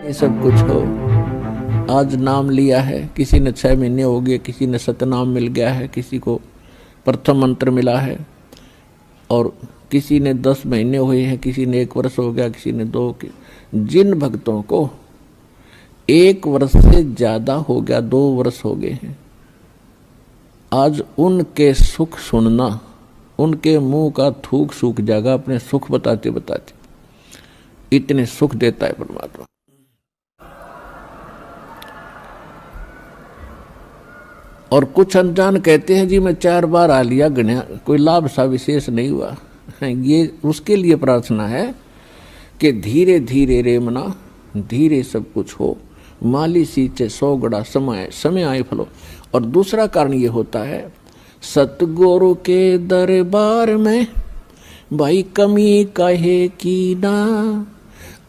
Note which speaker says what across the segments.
Speaker 1: ये सब कुछ हो। आज नाम लिया है, किसी ने 6 महीने हो गए, किसी ने सतनाम मिल गया है, किसी को प्रथम मंत्र मिला है, और किसी ने 10 महीने हुए हैं, किसी ने 1 वर्ष हो गया, किसी ने 2। जिन भक्तों को 1 वर्ष से ज्यादा हो गया, 2 वर्ष हो गए हैं, आज उनके सुख सुनना, उनके मुंह का थूक सूख जाएगा अपने सुख बताते बताते। इतने सुख देता है परमात्मा। और कुछ अनजान कहते हैं जी मैं 4 बार आ लिया, गण्या कोई लाभ सा विशेष नहीं हुआ। ये उसके लिए प्रार्थना है कि धीरे धीरे रे मना, धीरे सब कुछ हो, माली सींचे 100 गड़ा समय आए फलो। और दूसरा कारण ये होता है, सतगुरु के दरबार में भाई कमी कहे की ना,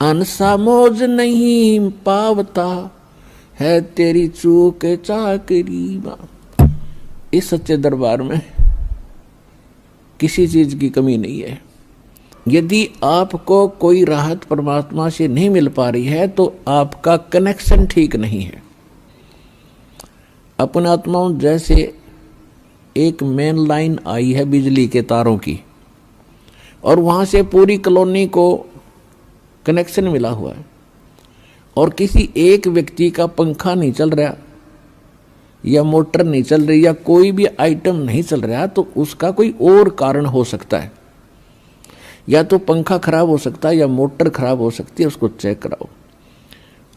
Speaker 1: अनसा मौज नहीं पावता है तेरी चूक चाकरी मां। इस सच्चे दरबार में किसी चीज की कमी नहीं है। यदि आपको कोई राहत परमात्मा से नहीं मिल पा रही है तो आपका कनेक्शन ठीक नहीं है। अपने आत्माओं जैसे एक मेन लाइन आई है बिजली के तारों की, और वहां से पूरी कॉलोनी को कनेक्शन मिला हुआ है, और किसी एक व्यक्ति का पंखा नहीं चल रहा या मोटर नहीं चल रही या कोई भी आइटम नहीं चल रहा, तो उसका कोई और कारण हो सकता है। या तो पंखा खराब हो सकता है या मोटर खराब हो सकती है, उसको चेक कराओ।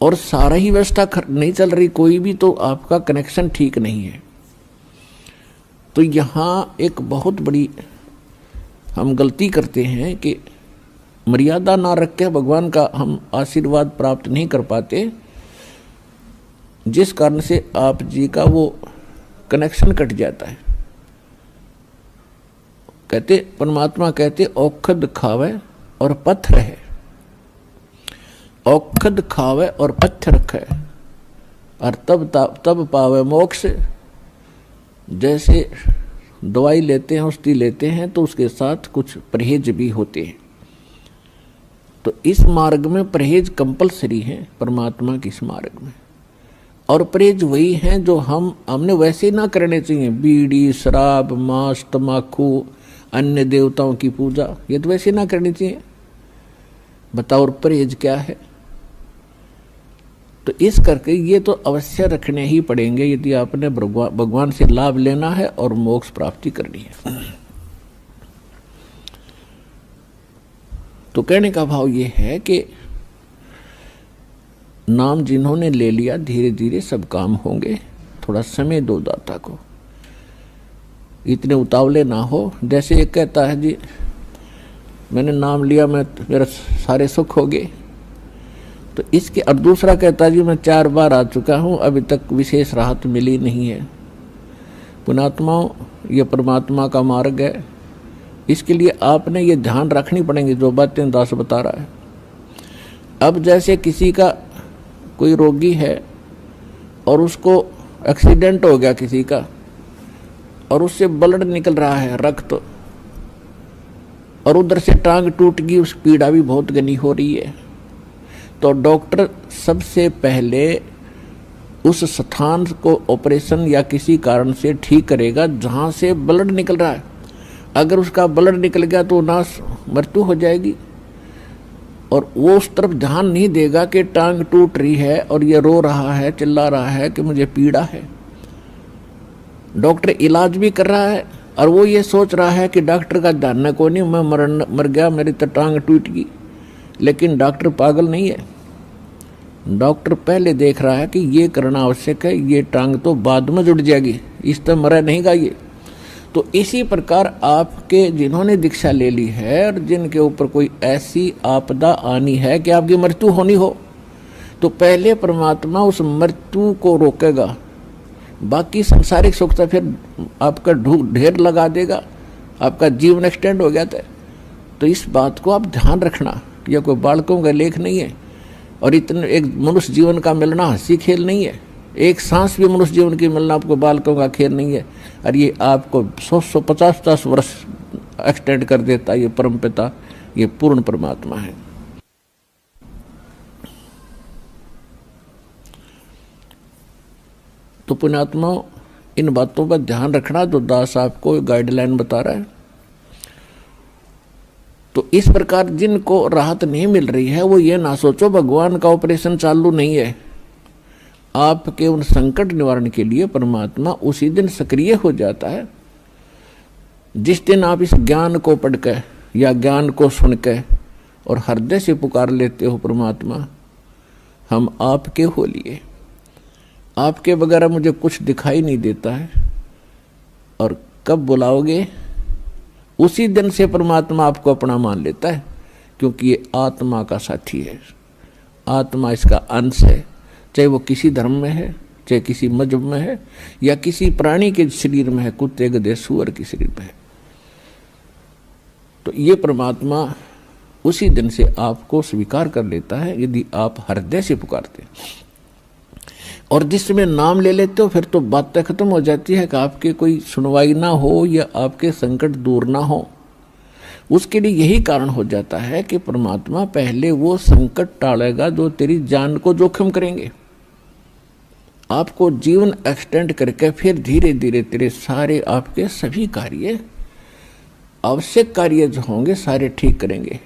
Speaker 1: और सारा ही व्यवस्था नहीं चल रही कोई भी, तो आपका कनेक्शन ठीक नहीं है। तो यहाँ एक बहुत बड़ी हम गलती करते हैं कि मर्यादा ना रख के भगवान का हम आशीर्वाद प्राप्त नहीं कर पाते, जिस कारण से आप जी का वो कनेक्शन कट जाता है। कहते परमात्मा कहते औखद खावे और पत्थर है, औखद खावे और पत्थर रखे, और तब पावे मोक्ष। जैसे दवाई लेते हैं, औषधि लेते हैं, तो उसके साथ कुछ परहेज भी होते हैं। तो इस मार्ग में परहेज कंपलसरी है, परमात्मा के इस मार्ग में। और परहेज वही हैं जो हमने वैसे ना करने चाहिए। बीड़ी, शराब, मांस, तम्बाकू, अन्य देवताओं की पूजा, ये तो वैसे ना करनी चाहिए। बताओ और परहेज क्या है? तो इस करके ये तो अवश्य रखने ही पड़ेंगे यदि आपने भगवान से लाभ लेना है और मोक्ष प्राप्ति करनी है। तो कहने का भाव ये है कि नाम जिन्होंने ले लिया, धीरे धीरे सब काम होंगे। थोड़ा समय दो दाता को, इतने उतावले ना हो। जैसे एक कहता है जी मैंने नाम लिया, मेरा सारे सुख हो गए, तो इसके। और दूसरा कहता है जी मैं 4 बार आ चुका हूँ, अभी तक विशेष राहत मिली नहीं है। पुणात्माओं, ये परमात्मा का मार्ग है, इसके लिए आपने ये ध्यान रखनी पड़ेंगी जो बातें दास बता रहा है। अब जैसे किसी का कोई रोगी है और उसको एक्सीडेंट हो गया किसी का, और उससे ब्लड निकल रहा है, रक्त, और उधर से टांग टूट गई, उस पीड़ा भी बहुत घनी हो रही है, तो डॉक्टर सबसे पहले उस स्थान को ऑपरेशन या किसी कारण से ठीक करेगा जहां से ब्लड निकल रहा है। अगर उसका ब्लड निकल गया तो नाश मृत्यु हो जाएगी, और वो उस तरफ ध्यान नहीं देगा कि टांग टूट रही है और ये रो रहा है, चिल्ला रहा है कि मुझे पीड़ा है। डॉक्टर इलाज भी कर रहा है और वो ये सोच रहा है कि डॉक्टर का ध्यान न कोई नहीं, मैं मर गया, मेरी तो टांग टूट गई। लेकिन डॉक्टर पागल नहीं है। डॉक्टर पहले देख रहा है कि ये करना आवश्यक है, ये टांग तो बाद में जुड़ जाएगी, इस तरह मरा नहीं गा ये। तो इसी प्रकार आपके जिन्होंने दीक्षा ले ली है और जिनके ऊपर कोई ऐसी आपदा आनी है कि आपकी मृत्यु होनी हो, तो पहले परमात्मा उस मृत्यु को रोकेगा, बाकी संसारिक सुख तो फिर आपका ढेर लगा देगा, आपका जीवन एक्सटेंड हो गया था। तो इस बात को आप ध्यान रखना, यह कोई बालकों का लेख नहीं है, और इतने एक मनुष्य जीवन का मिलना हंसी खेल नहीं है। एक सांस भी मनुष्य जीवन की मिलना आपको बालकों का खेल नहीं है, और ये आपको 100-150 वर्ष एक्सटेंड कर देता। ये परमपिता, ये पूर्ण परमात्मा है। तो पुण्यात्मा इन बातों पर ध्यान रखना जो दास आपको गाइडलाइन बता रहा है। तो इस प्रकार जिनको राहत नहीं मिल रही है वो ये ना सोचो भगवान का ऑपरेशन चालू नहीं है। आपके उन संकट निवारण के लिए परमात्मा उसी दिन सक्रिय हो जाता है जिस दिन आप इस ज्ञान को पढ़कर या ज्ञान को सुनकर और हृदय से पुकार लेते हो, परमात्मा हम आपके हो लिए, आपके बगैर मुझे कुछ दिखाई नहीं देता है। और कब बुलाओगे उसी दिन से परमात्मा आपको अपना मान लेता है, क्योंकि ये आत्मा का साथी है, आत्मा इसका अंश है। चाहे वो किसी धर्म में है, चाहे किसी मजहब में है, या किसी प्राणी के शरीर में है, कुत्ते गधे सूअर के शरीर में है। तो ये परमात्मा उसी दिन से आपको स्वीकार कर लेता है यदि आप हृदय से पुकारते। और जिस समय नाम ले लेते हो फिर तो बातें खत्म हो जाती है कि आपके कोई सुनवाई ना हो या आपके संकट दूर ना हो। उसके लिए यही कारण हो जाता है कि परमात्मा पहले वो संकट टालेगा जो तेरी जान को जोखिम करेंगे। आपको जीवन एक्सटेंड करके फिर धीरे धीरे तेरे सारे आपके सभी कार्य, आवश्यक कार्य जो होंगे सारे ठीक करेंगे।